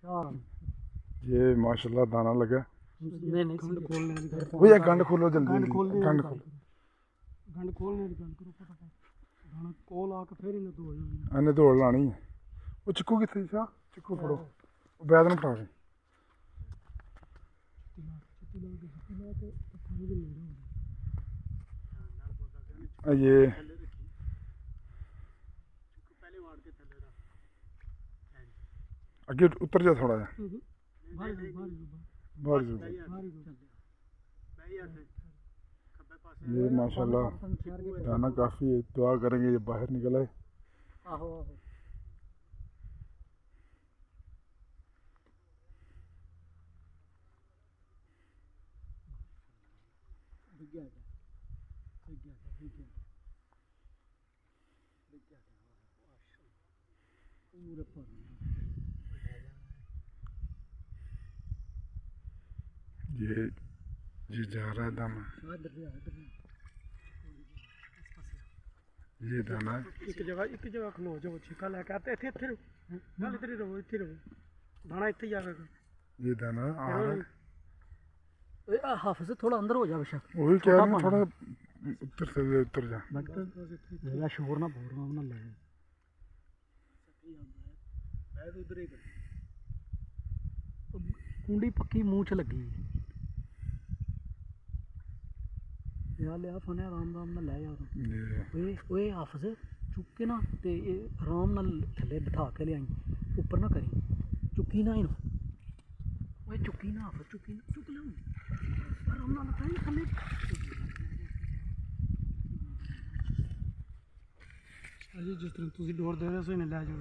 ये माशाल्लाह दाना लगा। नहीं नहीं गंड खोलने की गल भैया गंड खोलो जल्दी गंड जल्दी खोलने गंड की खोलो। गंड खोलने की गल करो फटाफट दाना कोल आके फिर इन्हें धो जाना ਇਹਨੇ ਦੌੜ ਲਾਣੀ ਹੈ। ਉਹ ਚਿੱਕੂ ਕਿੱਥੇ ਸ਼ਾ ਚਿੱਕੂ ਫੜੋ ਉਹ ਬੈਦ ਨੂੰ ਫੜਾ ਦੇ। छुट्टी ला के पानी दे नेड़े हो ये ਅੱਗੇ ਉੱਤਰ ਜਾ ਥੋੜਾ ਜਿਹਾ बाहर ਬਾਹਰ ਜਾ। ये माशाल्लाह दाना काफ़ी है। दुआ करेंगे ये बाहर निकल आए। आहो आहो ये जा रहा है दाना। ये दाना है। एक जगह खलो जाओ छिका लेके आते इथे इथे गल इधर ही रहो दाना इथे ही आके ये दाना आ रहा है। हाफिज थोड़ा अंदर हो जा बेशक वही कह रहा हूँ थोड़ा उतर जा। मेरा शोर ना बोल रहा हूँ ना ले कुंडी पक्की मुंह च लगी लिया फने आराम नाल लै यार ओए ओए हाफिज चुक के ना ते आराम नाल थल्ले बिठा के ले आई ऊपर ना करी चुकी ना इनू ओए चुकी ना हाफिज चुकी ना चुक ले आराम नाल करी थल्ले अजी जिस तरह तुसी डोर दे रहे हो इन्हें लै जाओ